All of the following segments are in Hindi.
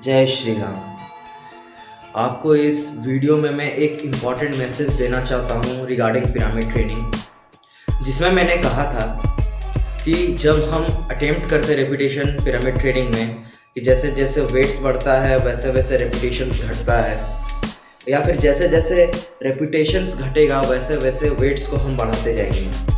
जय श्री राम। आपको इस वीडियो में मैं एक इम्पॉर्टेंट मैसेज देना चाहता हूँ रिगार्डिंग पिरामिड ट्रेनिंग, जिसमें मैंने कहा था कि जब हम अटेम्प्ट करते रेपिटेशन पिरामिड ट्रेनिंग में कि जैसे जैसे वेट्स बढ़ता है वैसे वैसे रेपिटेशंस घटता है, या फिर जैसे जैसे रेपिटेशंस घटेगा वैसे वैसे वेट्स को हम बढ़ाते जाएंगे।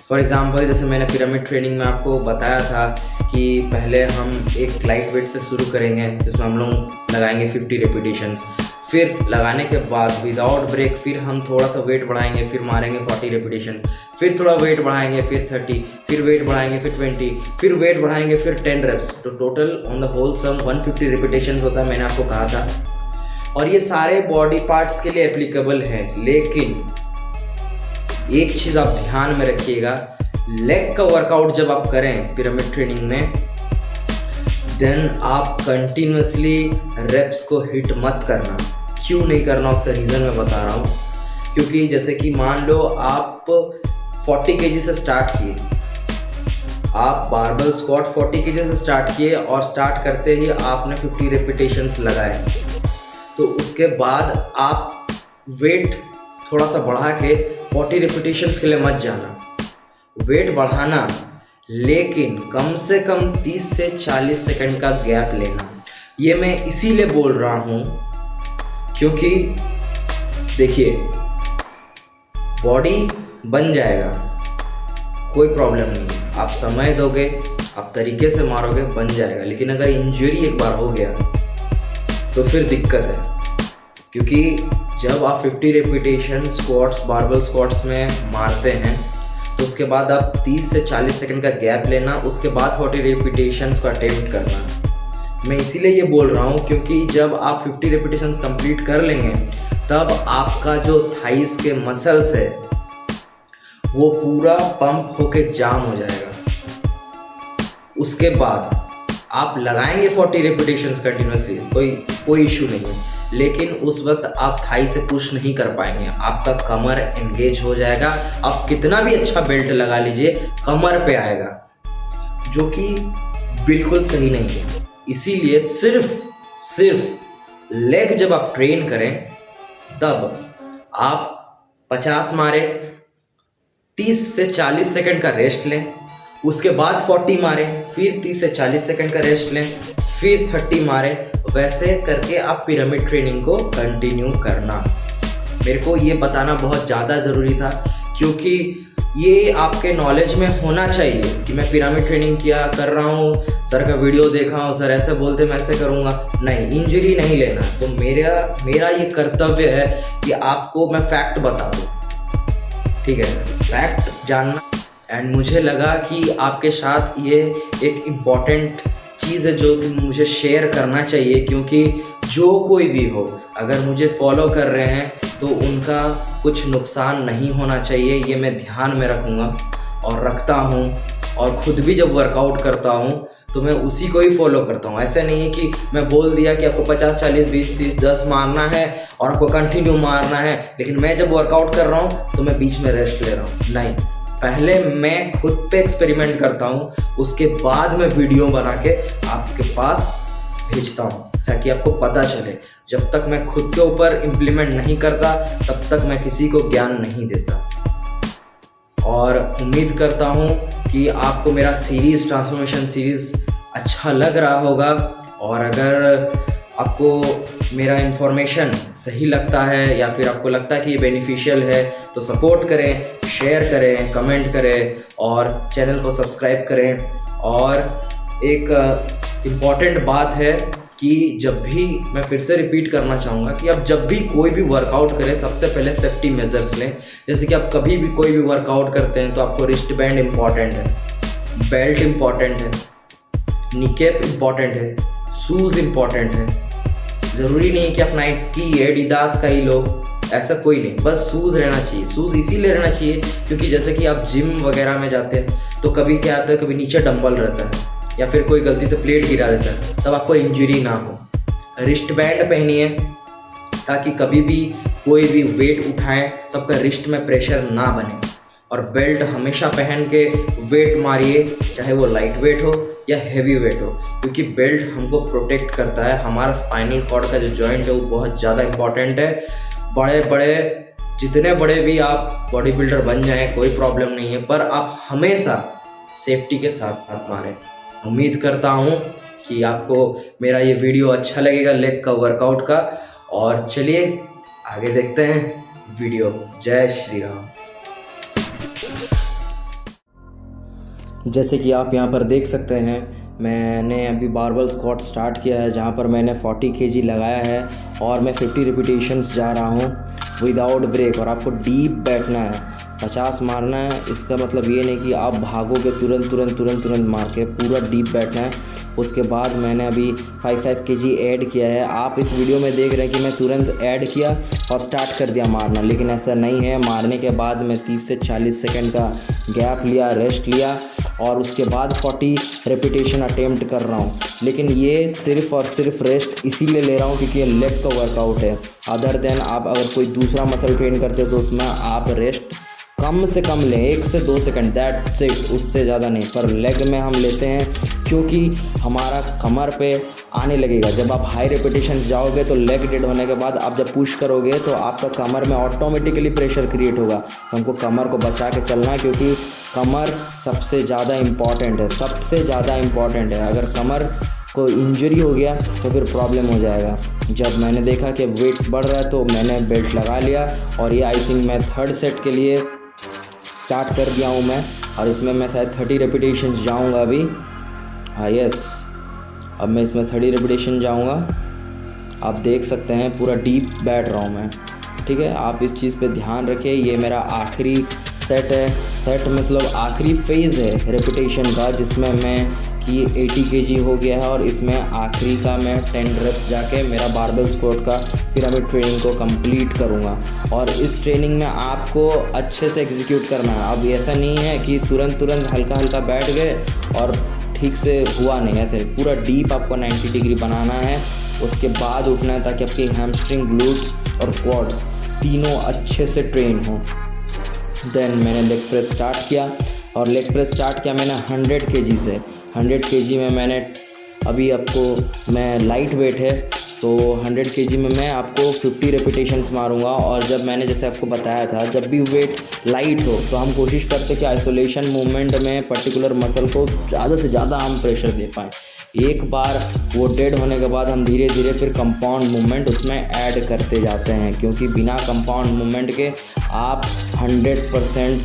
फॉर एग्ज़ाम्पल, जैसे मैंने पिरामिड ट्रेनिंग में आपको बताया था कि पहले हम एक लाइट वेट से शुरू करेंगे जिसमें हम लोग लगाएंगे 50 रेपिटेशंस। फिर लगाने के बाद विदाउट ब्रेक फिर हम थोड़ा सा वेट बढ़ाएंगे, फिर मारेंगे 40 रेपिटेशन, फिर थोड़ा वेट बढ़ाएंगे, फिर 30, फिर वेट बढ़ाएंगे, फिर 20, फिर वेट बढ़ाएंगे, फिर 10 रेप्स। तो total on the whole sum 150 repetition होता है, मैंने आपको कहा था। और ये सारे बॉडी पार्ट्स के लिए एप्लीकेबल है, लेकिन एक चीज़ आप ध्यान में रखिएगा, लेग का वर्कआउट जब आप करें पिरामिड ट्रेनिंग में, देन आप कंटिन्यूसली रेप्स को हिट मत करना। क्यों नहीं करना, उसका रीज़न मैं बता रहा हूँ। क्योंकि जैसे कि मान लो आप 40 kg से स्टार्ट किए, आप बारबल स्क्वाट 40 kg से स्टार्ट किए और स्टार्ट करते ही आपने 50 रेपिटेशंस लगाए, तो उसके बाद आप वेट थोड़ा सा बढ़ा के 40 रेपिटेशंस के लिए मत जाना। वेट बढ़ाना, लेकिन कम से कम 30 से 40 सेकंड का गैप लेना। ये मैं इसीलिए बोल रहा हूँ क्योंकि देखिए, बॉडी बन जाएगा, कोई प्रॉब्लम नहीं। आप समय दोगे, आप तरीके से मारोगे, बन जाएगा। लेकिन अगर इंजरी एक बार हो गया तो फिर दिक्कत है। क्योंकि जब आप 50 रेपिटेशन स्क्वाट्स, बारबल स्क्वाट्स में मारते हैं, तो उसके बाद आप 30 से 40 सेकंड का गैप लेना, उसके बाद 40 रेपिटेशंस को अटेम्प्ट करना। मैं इसीलिए ये बोल रहा हूँ क्योंकि जब आप 50 रेपिटेशंस कंप्लीट कर लेंगे, तब आपका जो थाइस के मसल्स है वो पूरा पंप होके जाम हो जाएगा। उसके बाद आप लगाएंगे 40 रेपिटेशंस कंटिन्यूसली, कोई इशू नहीं है, लेकिन उस वक्त आप थाई से पुश नहीं कर पाएंगे, आपका कमर एंगेज हो जाएगा। आप कितना भी अच्छा बेल्ट लगा लीजिए, कमर पे आएगा, जो कि बिल्कुल सही नहीं है। इसीलिए सिर्फ लेग जब आप ट्रेन करें, तब आप 50 मारे, 30 से 40 सेकंड का रेस्ट लें, उसके बाद 40 मारे, फिर 30 से 40 सेकंड का रेस्ट लें, फिर 30 मारे। वैसे करके आप पिरामिड ट्रेनिंग को कंटिन्यू करना। मेरे को ये बताना बहुत ज़्यादा ज़रूरी था, क्योंकि ये आपके नॉलेज में होना चाहिए कि मैं पिरामिड ट्रेनिंग कर रहा हूँ, सर का वीडियो देखा हूँ, सर ऐसे बोलते मैं ऐसे करूँगा। नहीं, इंजरी नहीं लेना। तो मेरा ये कर्तव्य है कि आपको मैं फैक्ट बता दूँ, ठीक है, फैक्ट जानना। एंड मुझे लगा कि आपके साथ ये एक इम्पॉर्टेंट चीज़ है जो कि मुझे शेयर करना चाहिए, क्योंकि जो कोई भी हो, अगर मुझे फॉलो कर रहे हैं तो उनका कुछ नुकसान नहीं होना चाहिए। ये मैं ध्यान में रखूँगा और रखता हूँ। और ख़ुद भी जब वर्कआउट करता हूँ तो मैं उसी को ही फॉलो करता हूँ। ऐसा नहीं है कि मैं बोल दिया कि आपको 50, 40, 20, 30, 10 मारना है और आपको कंटिन्यू मारना है, लेकिन मैं जब वर्कआउट कर रहा हूँ तो मैं बीच में रेस्ट ले रहा हूँ। नहीं, पहले मैं खुद पे एक्सपेरिमेंट करता हूँ, उसके बाद मैं वीडियो बना के आपके पास भेजता हूँ, ताकि आपको पता चले। जब तक मैं खुद के ऊपर इम्प्लीमेंट नहीं करता, तब तक मैं किसी को ज्ञान नहीं देता। और उम्मीद करता हूँ कि आपको मेरा सीरीज़, ट्रांसफॉर्मेशन सीरीज़ अच्छा लग रहा होगा। और अगर आपको मेरा इन्फॉर्मेशन सही लगता है या फिर आपको लगता है कि ये बेनिफिशियल है, तो सपोर्ट करें, शेयर करें, कमेंट करें और चैनल को सब्सक्राइब करें। और एक इम्पॉर्टेंट बात है कि जब भी, मैं फिर से रिपीट करना चाहूँगा कि आप जब भी कोई भी वर्कआउट करें, सबसे पहले सेफ्टी मेजर्स लें। जैसे कि आप कभी भी कोई भी वर्कआउट करते हैं तो आपको रिस्ट बैंड इम्पॉर्टेंट है, बेल्ट इम्पॉर्टेंट है, नी कैप इम्पॉर्टेंट है, शूज़ इम्पॉर्टेंट है। ज़रूरी नहीं है कि आप नाइकी, एडिडास का ही लो, ऐसा कोई नहीं, बस शूज़ रहना चाहिए। शूज़ इसीलिए रहना चाहिए क्योंकि जैसे कि आप जिम वगैरह में जाते हैं तो कभी क्या आता है, कभी नीचे डंबल रहता है या फिर कोई गलती से प्लेट गिरा देता है, तब आपको इंजरी ना हो। रिस्ट बैंड पहनिए ताकि कभी भी कोई भी वेट उठाएं तो आपका रिस्ट में प्रेशर ना बने। और बेल्ट हमेशा पहन के वेट मारिए, चाहे वो लाइट वेट हो या हैवी वेट हो, क्योंकि बेल्ट हमको प्रोटेक्ट करता है। हमारा स्पाइनल कॉर्ड का जो जॉइंट है वो बहुत ज़्यादा इंपॉर्टेंट है। बड़े बड़े जितने बड़े भी आप बॉडी बिल्डर बन जाएं कोई प्रॉब्लम नहीं है, पर आप हमेशा सेफ्टी के साथ साथ मारें। उम्मीद करता हूँ कि आपको मेरा ये वीडियो अच्छा लगेगा लेग का वर्कआउट का। और चलिए आगे देखते हैं वीडियो। जय श्री राम। जैसे कि आप यहाँ पर देख सकते हैं, मैंने अभी बारबल स्क्वाट स्टार्ट किया है, जहाँ पर मैंने 40 kg लगाया है और मैं 50 रिपीटेशंस जा रहा हूँ विदाउट ब्रेक। और आपको डीप बैठना है, 50 मारना है। इसका मतलब ये नहीं कि आप भागोगे तुरंत मार के, पूरा डीप बैठना है। उसके बाद मैंने अभी 5 kg ऐड किया है। आप इस वीडियो में देख रहे हैं कि मैं तुरंत ऐड किया और स्टार्ट कर दिया मारना, लेकिन ऐसा नहीं है। मारने के बाद मैं 30 से 40 सेकंड का गैप लिया, रेस्ट लिया और उसके बाद 40 रेपिटेशन अटेम्प्ट कर रहा हूँ। लेकिन ये सिर्फ़ और सिर्फ रेस्ट इसीलिए ले रहा हूँ क्योंकि ये लेग का वर्कआउट है। अदर देन आप अगर कोई दूसरा मसल ट्रेन करते हो तो उसमें आप रेस्ट कम से कम लें, 1 से 2 सेकंड, दैट्स इट, उससे ज़्यादा नहीं। पर लेग में हम लेते हैं क्योंकि हमारा कमर पे आने लगेगा। जब आप हाई रेपिटेशन जाओगे तो लेग डेड होने के बाद आप जब पुश करोगे तो आपका कमर में ऑटोमेटिकली प्रेशर क्रिएट होगा। तो हमको कमर को बचा के चलना है, क्योंकि कमर सबसे ज़्यादा इम्पॉर्टेंट है, सबसे ज़्यादा इम्पॉर्टेंट है। अगर कमर को इंजरी हो गया तो फिर प्रॉब्लम हो जाएगा। जब मैंने देखा कि वेट्स बढ़ रहा है तो मैंने बेल्ट लगा लिया और ये आई थिंक मैं 3rd सेट के लिए स्टार्ट कर दिया हूँ मैं। और इसमें मैं शायद 30 रेपिटेशन जाऊँगा अभी। हाँ यस, अब मैं इसमें 30 रेपिटेशन जाऊँगा। आप देख सकते हैं पूरा डीप बैठ रहा हूँ मैं, ठीक है। आप इस चीज़ पे ध्यान रखें। ये मेरा आखिरी सेट है। सेट मतलब आखिरी फेज़ है रेपिटेशन का, जिसमें मैं कि 80 kg हो गया है और इसमें आखिरी का मैं 10 रेप्स जाके मेरा बारबेल स्क्वाट का पिरामिड ट्रेनिंग को कंप्लीट करूँगा। और इस ट्रेनिंग में आपको अच्छे से एग्जीक्यूट करना है। अब ऐसा नहीं है कि तुरंत हल्का बैठ गए और ठीक से हुआ नहीं, ऐसे पूरा डीप आपको 90 डिग्री बनाना है। उसके बाद उठना है ताकि आपके हैमस्ट्रिंग, ग्लूट्स और क्वाड्स तीनों अच्छे से ट्रेन हो। देन मैंने लेग प्रेस स्टार्ट किया और लेग प्रेस स्टार्ट किया मैंने 100 kg से। 100 kg में मैंने अभी आपको मैं लाइट वेट है तो 100 kg में मैं आपको 50 रेपिटेशंस मारूंगा। और जब मैंने जैसे आपको बताया था, जब भी वेट लाइट हो तो हम कोशिश करते हैं कि आइसोलेशन मूवमेंट में पर्टिकुलर मसल को ज़्यादा से ज़्यादा हम प्रेशर दे पाएँ। एक बार वो डेड होने के बाद हम धीरे धीरे फिर कंपाउंड मूवमेंट उसमें ऐड करते जाते हैं, क्योंकि बिना कंपाउंड मूवमेंट के आप 100%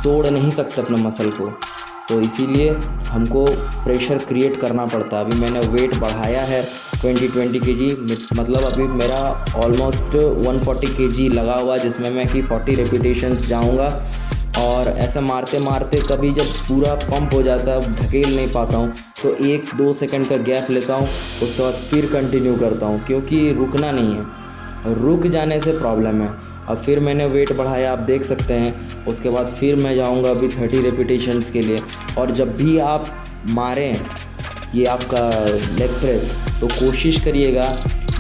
तोड़ नहीं सकते अपने मसल को। तो इसीलिए हमको प्रेशर क्रिएट करना पड़ता है। अभी मैंने वेट बढ़ाया है 20 kg, मतलब अभी मेरा ऑलमोस्ट 140 kg लगा हुआ, जिसमें मैं कि 40 रेपिटेशंस जाऊंगा। और ऐसा मारते मारते कभी जब पूरा पंप हो जाता है, ढकेल नहीं पाता हूँ, तो 1-2 सेकंड का गैप लेता हूँ, उसके बाद फिर कंटिन्यू करता हूँ, क्योंकि रुकना नहीं है। रुक जाने से प्रॉब्लम है। अब फिर मैंने वेट बढ़ाया, आप देख सकते हैं। उसके बाद फिर मैं जाऊंगा अभी 30 रेपिटेशंस के लिए। और जब भी आप मारें ये आपका लेग प्रेस, तो कोशिश करिएगा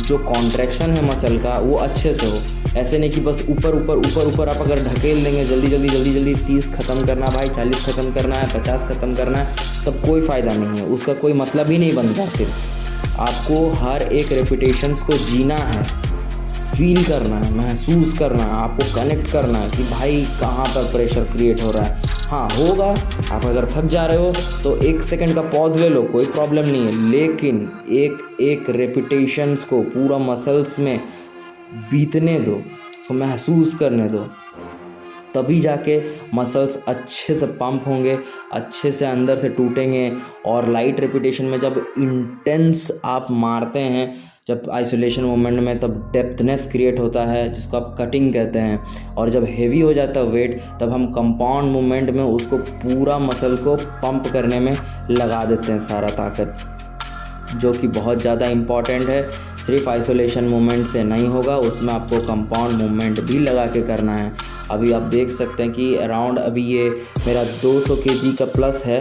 जो कॉन्ट्रैक्शन है मसल का वो अच्छे से हो। ऐसे नहीं कि बस ऊपर आप अगर ढकेल देंगे जल्दी 30 ख़त्म करना भाई, 40 ख़त्म करना है, 50 ख़त्म करना है, तब कोई फ़ायदा नहीं है, उसका कोई मतलब ही नहीं बनता। फिर आपको हर एक रेपिटेशंस को जीना है, फील करना है, महसूस करना है, आपको कनेक्ट करना है कि भाई कहाँ पर प्रेशर क्रिएट हो रहा है। हाँ होगा, आप अगर थक जा रहे हो तो 1 सेकंड का पॉज ले लो, कोई प्रॉब्लम नहीं है। लेकिन एक रेपिटेशंस को पूरा मसल्स में बीतने दो, उसको महसूस करने दो, तभी जाके मसल्स अच्छे से पंप होंगे, अच्छे से अंदर से टूटेंगे। और लाइट रेपिटेशन में जब इंटेंस आप मारते हैं, जब आइसोलेशन मूवमेंट में, तब डेप्थनेस क्रिएट होता है, जिसको आप कटिंग कहते हैं। और जब हेवी हो जाता है वेट, तब हम कंपाउंड मूवमेंट में उसको पूरा मसल को पंप करने में लगा देते हैं सारा ताकत, जो कि बहुत ज़्यादा इम्पॉर्टेंट है। सिर्फ आइसोलेशन मूवमेंट से नहीं होगा, उसमें आपको कंपाउंड मूवमेंट भी लगा के करना है। अभी आप देख सकते हैं कि अराउंड अभी ये मेरा 200 kg का प्लस है,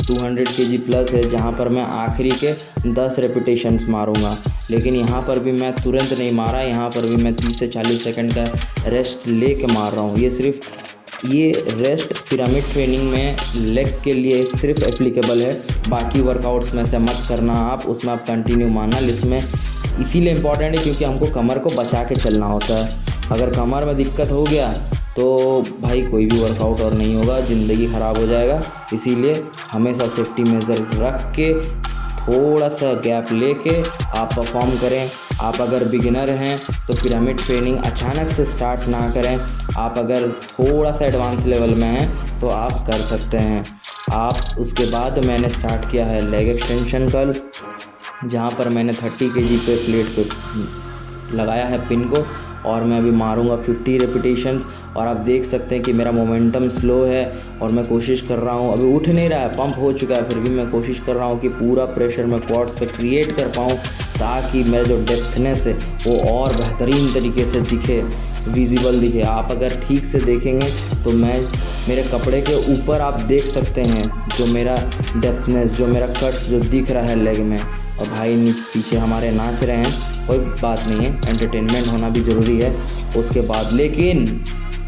200 kg प्लस है, जहाँ पर मैं आखिरी के 10 रेपिटेशंस मारूंगा। लेकिन यहाँ पर भी मैं तुरंत नहीं मारा, यहाँ पर भी मैं 30 से 40 सेकंड का रेस्ट ले के मार रहा हूँ। ये सिर्फ ये रेस्ट पिरामिड ट्रेनिंग में लेग के लिए सिर्फ एप्लीकेबल है, बाकी वर्कआउट्स में से मत करना आप, उसमें आप कंटिन्यू मानना। इसमें इसीलिए इम्पॉर्टेंट है क्योंकि हमको कमर को बचा के चलना होता है। अगर कमर में दिक्कत हो गया तो भाई कोई भी वर्कआउट और नहीं होगा, ज़िंदगी ख़राब हो जाएगा। इसीलिए हमेशा सेफ्टी मेजर रख के थोड़ा सा गैप लेके आप परफॉर्म करें। आप अगर बिगिनर हैं तो पिरामिड ट्रेनिंग अचानक से स्टार्ट ना करें। आप अगर थोड़ा सा एडवांस लेवल में हैं तो आप कर सकते हैं। आप उसके बाद मैंने स्टार्ट किया है लेग एक्सटेंशन कल, जहाँ पर मैंने 30 kg पे प्लेट पे लगाया है पिन को, और मैं अभी मारूंगा 50 रेपिटेशंस। और आप देख सकते हैं कि मेरा मोमेंटम स्लो है और मैं कोशिश कर रहा हूँ, अभी उठ नहीं रहा है, पंप हो चुका है, फिर भी मैं कोशिश कर रहा हूँ कि पूरा प्रेशर मैं क्वाड्स पे क्रिएट कर पाऊँ, ताकि मेरा जो डेप्थनेस है वो और बेहतरीन तरीके से दिखे, विजिबल दिखे। आप अगर ठीक से देखेंगे तो मेरे कपड़े के ऊपर आप देख सकते हैं जो मेरा डेप्थनेस, जो मेरा कट्स जो दिख रहा है लेग में। और भाई पीछे हमारे नाच रहे हैं, कोई बात नहीं है, एंटरटेनमेंट होना भी ज़रूरी है। उसके बाद लेकिन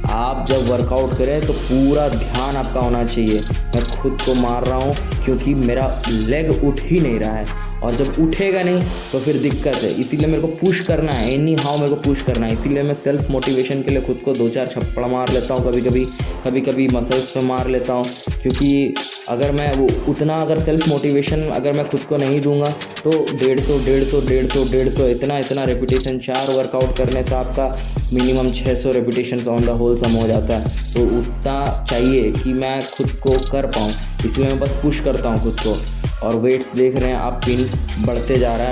आप जब वर्कआउट करें तो पूरा ध्यान आपका होना चाहिए। मैं खुद को मार रहा हूँ क्योंकि मेरा लेग उठ ही नहीं रहा है, और जब उठेगा नहीं तो फिर दिक्कत है। इसीलिए मेरे को पुश करना है, एनी हाउ मेरे को पुश करना है। इसीलिए मैं सेल्फ मोटिवेशन के लिए खुद को 2-4 छप्पड़ मार लेता हूँ, कभी कभी मसल्स पे मार लेता हूँ। क्योंकि अगर मैं वो उतना अगर सेल्फ मोटिवेशन अगर मैं खुद को नहीं दूंगा तो 150 इतना रेपिटेशन 4 वर्कआउट करने से आपका minimum 600 repetition on the whole sum हो जाता है। तो उतना चाहिए कि मैं खुद को कर पाऊँ, इसलिए मैं बस पुश करता हूँ खुद को। और वेट्स देख रहे हैं आप, पिन बढ़ते जा रहा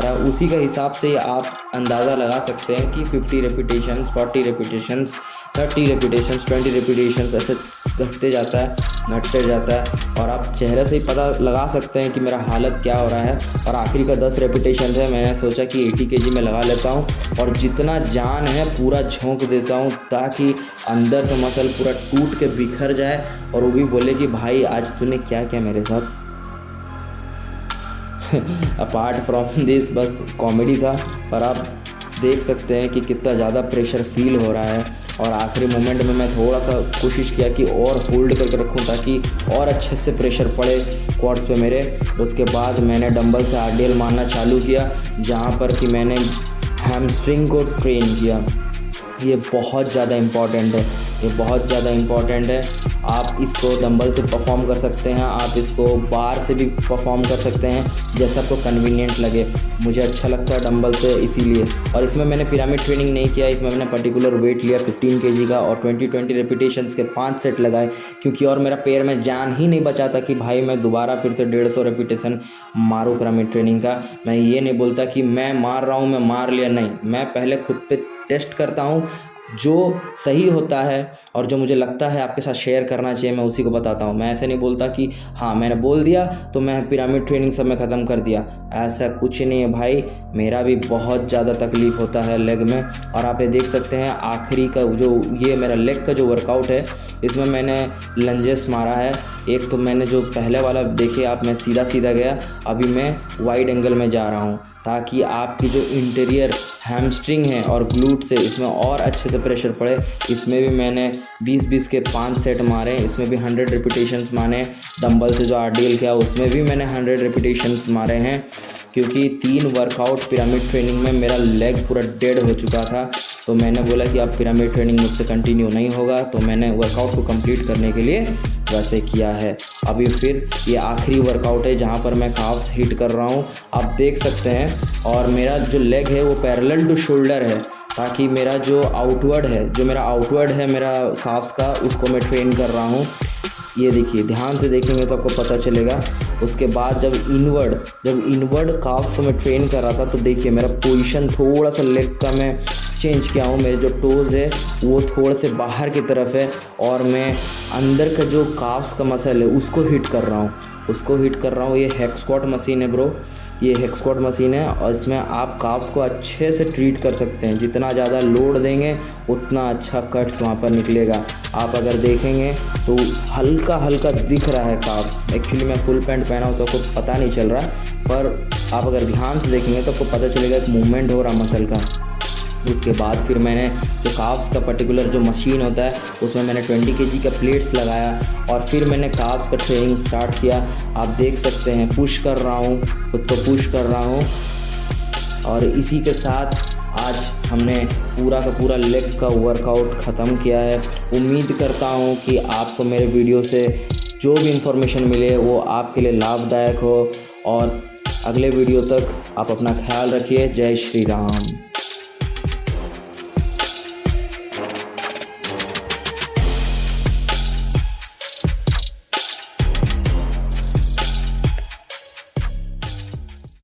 है। उसी का हिसाब से आप अंदाज़ा लगा सकते हैं कि 50 रेपिटेशंस, 40 रेपिटेशंस, 30 रेपिटेशंस, 20 रेपिटेशंस ऐसे घटते जाता है। और आप चेहरे से ही पता लगा सकते हैं कि मेरा हालत क्या हो रहा है। और आखिरी का 10 रेपिटेशन है, मैंने सोचा कि 80 kg में लगा लेता हूँ और जितना जान है पूरा झोंक देता हूँ, ताकि अंदर से मसल पूरा टूट के बिखर जाए और वो भी बोले कि भाई आज तूने क्या किया मेरे साथ। अपार्ट फ्रॉम दिस बस कॉमेडी था, पर आप देख सकते हैं कि कितना ज़्यादा प्रेशर फील हो रहा है। और आखिरी मोमेंट में मैं थोड़ा सा कोशिश किया कि और होल्ड करके रखूं ताकि और अच्छे से प्रेशर पड़े क्वाड्स पे मेरे। उसके बाद मैंने डंबल से RDL मारना चालू किया, जहां पर कि मैंने हैमस्ट्रिंग को ट्रेन किया। ये बहुत ज़्यादा इम्पॉर्टेंट है। आप इसको डंबल से परफॉर्म कर सकते हैं, आप इसको बार से भी परफॉर्म कर सकते हैं, जैसा आपको कन्वीनियंट लगे। मुझे अच्छा लगता है डंबल से इसीलिए। और इसमें मैंने पिरामिड ट्रेनिंग नहीं किया, इसमें मैंने पर्टिकुलर वेट लिया 15 kg का और 20 रेपिटेशंस के 5 सेट लगाए, क्योंकि और मेरा पैर में जान ही नहीं बचा था कि भाई मैं दोबारा फिर से 150 रेपिटेशन मारूँ पिरामिड ट्रेनिंग का। मैं ये नहीं बोलता कि मैं मार रहा हूँ, मैं मार लिया, नहीं, मैं पहले खुद पे टेस्ट करता हूँ, जो सही होता है और जो मुझे लगता है आपके साथ शेयर करना चाहिए मैं उसी को बताता हूँ। मैं ऐसे नहीं बोलता कि हाँ मैंने बोल दिया तो मैं पिरामिड ट्रेनिंग सब में ख़त्म कर दिया, ऐसा कुछ नहीं है भाई। मेरा भी बहुत ज़्यादा तकलीफ़ होता है लेग में। और आप ये देख सकते हैं आखिरी का जो ये मेरा लेग का जो वर्कआउट है, इसमें मैंने लंजेस मारा है। एक तो मैंने जो पहले वाला देखे आप, मैं सीधा गया, अभी मैं वाइड एंगल में जा रहा हूँ, ताकि आपकी जो इंटीरियर हैमस्ट्रिंग है और ग्लूट्स है इसमें और अच्छे से प्रेशर पड़े। इसमें भी मैंने 20 के 5 सेट मारे, इसमें भी 100 रेपिटेशंस मारे। डंबल से जो RDL किया उसमें भी मैंने 100 रेपिटेशंस मारे हैं, क्योंकि 3 वर्कआउट पिरामिड ट्रेनिंग में मेरा लेग पूरा डेड हो चुका था। तो मैंने बोला कि अब पिरामिड ट्रेनिंग मुझसे कंटिन्यू नहीं होगा, तो मैंने वर्कआउट को कंप्लीट करने के लिए वैसे किया है। अभी फिर ये आखिरी वर्कआउट है जहाँ पर मैं काफ्स हिट कर रहा हूँ, आप देख सकते हैं। और मेरा जो लेग है वो पैरेलल टू शोल्डर है, ताकि मेरा जो आउटवर्ड है मेरा काफ्स का, उसको मैं ट्रेन कर रहा हूँ। ये देखिए, ध्यान से देखेंगे तो आपको पता चलेगा। उसके बाद जब इनवर्ड काफ्स को मैं ट्रेन कर रहा था, तो देखिए मेरा पोजीशन थोड़ा सा लेग का मैं चेंज किया हूँ। मेरे जो टोज़ है वो थोड़े से बाहर की तरफ है और मैं अंदर का जो काफ्स का मसल है उसको हिट कर रहा हूँ। ये हेक्स स्क्वाट मशीन है ब्रो, ये हेक्स स्क्वाट मशीन है और इसमें आप काफ्स को अच्छे से ट्रीट कर सकते हैं। जितना ज़्यादा लोड देंगे उतना अच्छा कट्स वहाँ पर निकलेगा। आप अगर देखेंगे तो हल्का दिख रहा है काफ्स। एक्चुअली मैं फुल पैंट पहना हूँ तो आपको पता नहीं चल रहा, पर आप अगर ध्यान से देखेंगे तो आपको पता चलेगा एक मूवमेंट हो रहा मसल का। उसके बाद फिर मैंने जो काफ्स का पर्टिकुलर जो मशीन होता है उसमें मैंने 20 kg का प्लेट्स लगाया और फिर मैंने काफ्स का ट्रेनिंग स्टार्ट किया। आप देख सकते हैं पुश कर रहा हूँ, खुद तो पुश कर रहा हूँ। और इसी के साथ आज हमने पूरा का पूरा लेग का वर्कआउट ख़त्म किया है। उम्मीद करता हूँ कि आपको मेरे वीडियो से जो भी इंफॉर्मेशन मिले वो आपके लिए लाभदायक हो। और अगले वीडियो तक आप अपना ख्याल रखिए। जय श्री राम।